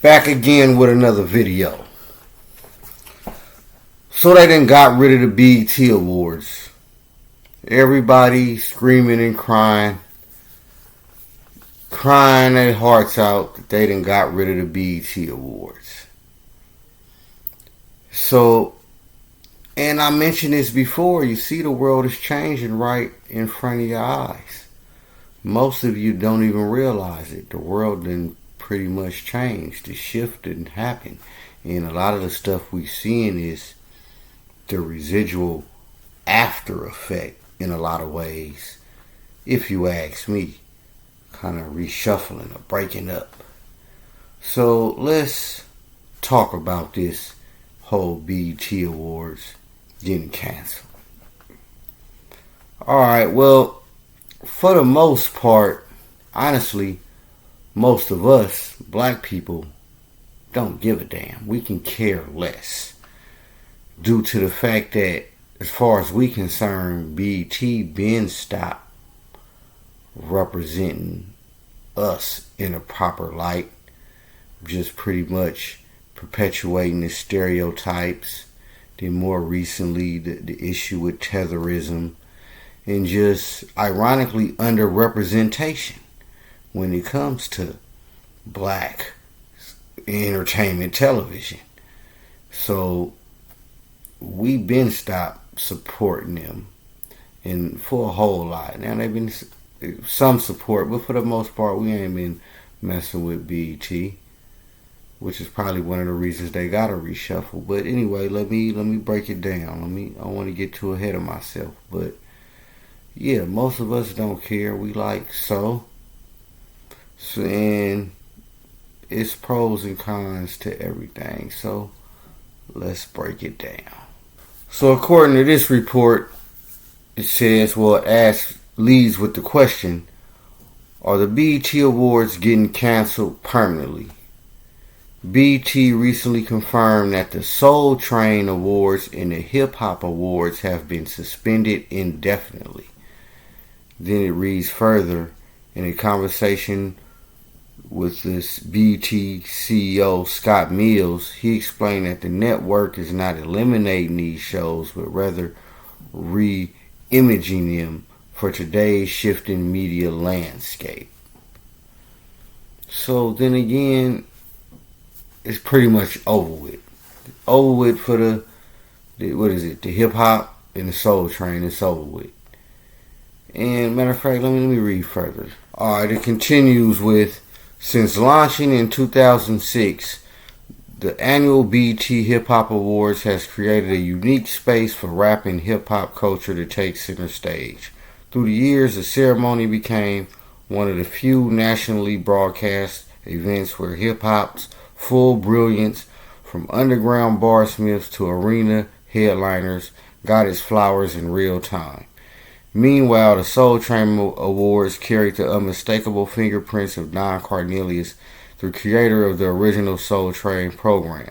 Back again with another video. So they done got rid of the BET Awards. Everybody screaming and crying their hearts out that they done got rid of the BET Awards. So, and I mentioned this before, you see the world is changing right in front of your eyes. Most of you don't even realize it. The world done pretty much changed. The shift didn't happen. And a lot of the stuff we seeing is the residual after effect in a lot of ways, if you ask me, kind of reshuffling or breaking up. So let's talk about this whole BET Awards getting canceled. Alright, well, for the most part, honestly, most of us, black people, don't give a damn. We can care less. Due to the fact that, as far as we concerned, BET been stopped representing us in a proper light. Just pretty much perpetuating the stereotypes. Then more recently, the issue with tetherism. And just, ironically, underrepresentation when it comes to black entertainment television. So we've been stopped supporting them, and for a whole lot. Now they've been some support, but for the most part we ain't been messing with BET, which is probably one of the reasons they got a reshuffle. But anyway, let me break it down. I don't want to get too ahead of myself, but yeah, most of us don't care. We like so, and it's pros and cons to everything. So let's break it down. So according to this report, it says, well, it leads with the question, are the BET Awards getting canceled permanently? BET recently confirmed that the Soul Train Awards and the Hip Hop Awards have been suspended indefinitely. Then it reads further, in a conversation with this BET CEO Scott Mills, he explained that the network is not eliminating these shows, but rather re-imaging them for today's shifting media landscape. So then again, it's pretty much over with. Over with for the the hip hop and the Soul Train. It's over with. And matter of fact, let me read further. Alright, it continues with, since launching in 2006, the annual BET Hip Hop Awards has created a unique space for rap and hip hop culture to take center stage. Through the years, the ceremony became one of the few nationally broadcast events where hip hop's full brilliance, from underground barsmiths to arena headliners, got its flowers in real time. Meanwhile, the Soul Train Awards carried the unmistakable fingerprints of Don Cornelius, the creator of the original Soul Train program.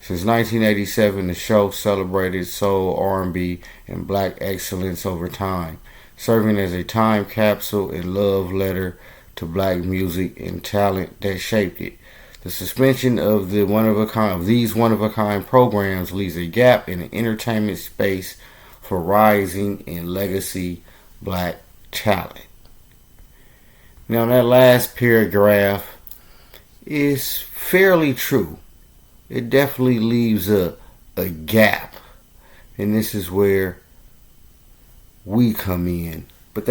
Since 1987, the show celebrated soul, R&B, and black excellence over time, serving as a time capsule and love letter to black music and talent that shaped it. The suspension of these one-of-a-kind programs leaves a gap in the entertainment space for rising and legacy black talent. Now that last paragraph is fairly true. It definitely leaves a gap. And this is where we come in. But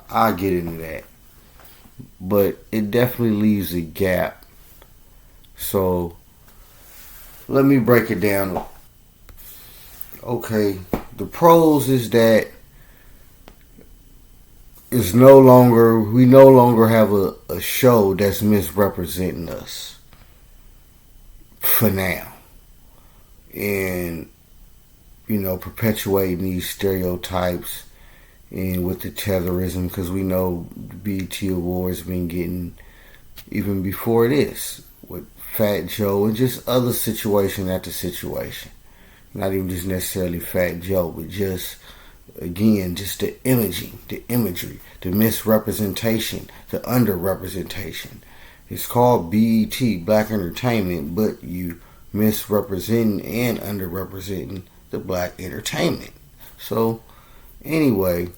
I'll get into that. But it definitely leaves a gap. So let me break it down. Okay, the pros is that we no longer have a show that's misrepresenting us for now, and perpetuating these stereotypes, and with the tetherism, because we know the BET Awards been getting, even before this, with Fat Joe and just other situation after situation. Not even just necessarily Fat Joe, but just, again, just the imaging, the imagery, the misrepresentation, the underrepresentation. It's called BET, Black Entertainment, but you misrepresenting and underrepresenting the black entertainment. So anyway,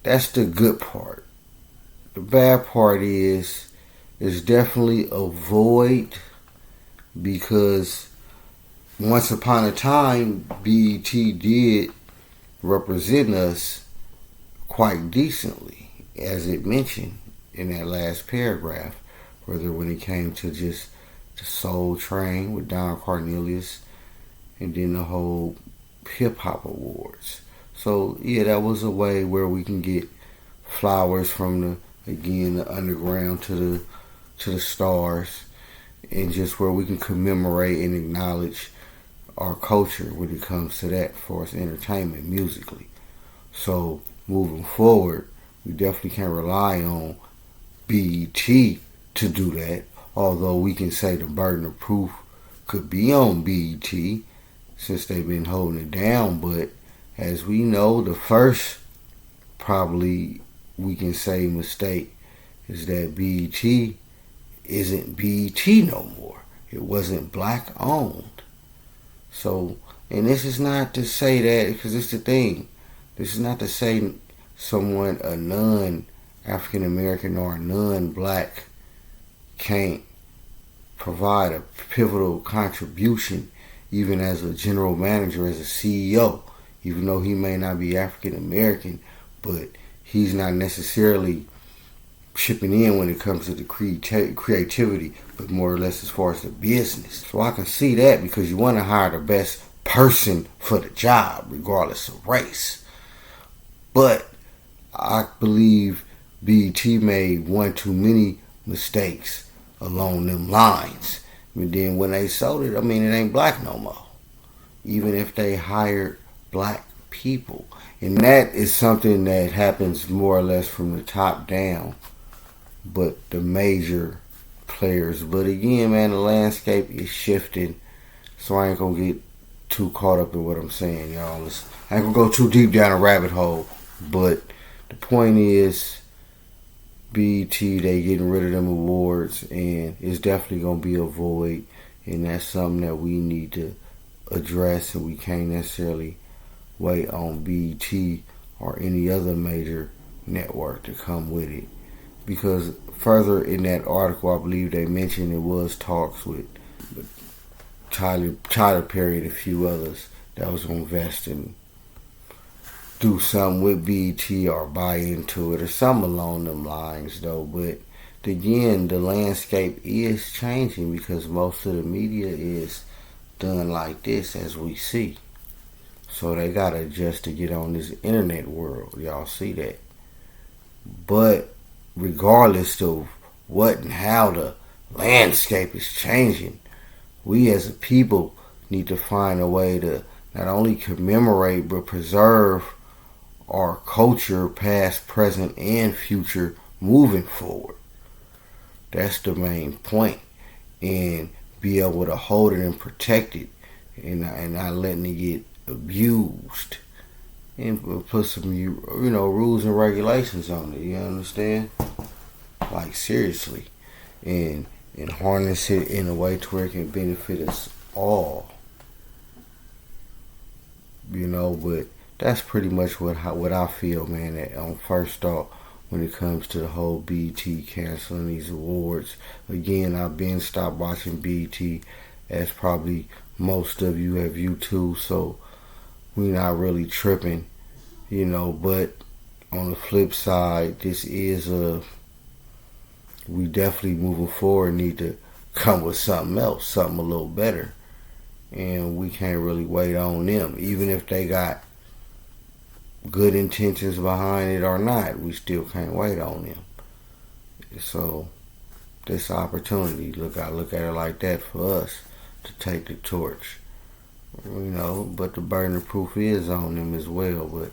that's the good part. The bad part is definitely a void because once upon a time BET did represent us quite decently, as it mentioned in that last paragraph, whether when it came to just the Soul Train with Don Cornelius and then the whole hip hop awards. So yeah, that was a way where we can get flowers from the underground to the stars, and just where we can commemorate and acknowledge our culture when it comes to that for us entertainment musically. So moving forward, we definitely can't rely on BET to do that, although we can say the burden of proof could be on BET since they've been holding it down. But as we know, the first, probably we can say, mistake is that BET isn't BET no more. It wasn't black owned. So, and this is not to say that, because it's the thing. This is not to say someone, a non-African American or a non-black, can't provide a pivotal contribution, even as a general manager, as a CEO, even though he may not be African American, but he's not necessarily chipping in when it comes to the creativity, but more or less as far as the business. So I can see that, because you want to hire the best person for the job, regardless of race. But I believe BET made one too many mistakes along them lines. And then when they sold it, I mean, it ain't black no more. Even if they hired black people. And that is something that happens more or less from the top down. But the major players. But again, man, the landscape is shifting. So I ain't going to get too caught up in what I'm saying, y'all. I ain't going to go too deep down a rabbit hole. But the point is, BET, they getting rid of them awards, and it's definitely going to be a void, and that's something that we need to address, and we can't necessarily wait on BET or any other major network to come with it. Because further in that article, I believe they mentioned it was talks with Tyler Perry and a few others that was going to invest in, do something with BET or buy into it or something along them lines, though. But again, the landscape is changing because most of the media is done like this, as we see. So they got to adjust to get on this internet world. Y'all see that. But regardless of what and how the landscape is changing, we as a people need to find a way to not only commemorate but preserve our culture, past, present, and future, moving forward. That's the main point. And be able to hold it and protect it, and not letting it get abused. And put some, rules and regulations on it. You understand? Like, seriously. And harness it in a way to where it can benefit us all. But that's pretty much what I feel, man, that on first thought when it comes to the whole BET canceling these awards. Again, I've been stopped watching BET, as probably most of you have, you too, so we're not really tripping, but on the flip side, we definitely moving forward need to come with something else, something a little better, and we can't really wait on them, even if they got good intentions behind it or not. We still can't wait on them. So this opportunity, I look at it like that, for us to take the torch, but the burden of proof is on them as well. But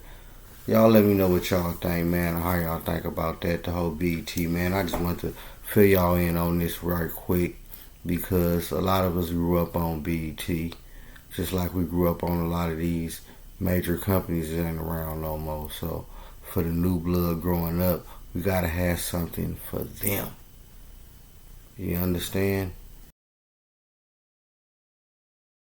y'all let me know what y'all think, man, or how y'all think about that, the whole BET, man. I just want to fill y'all in on this right quick, because a lot of us grew up on BET, just like we grew up on a lot of these major companies that ain't around no more. So for the new blood growing up, we gotta have something for them. You understand?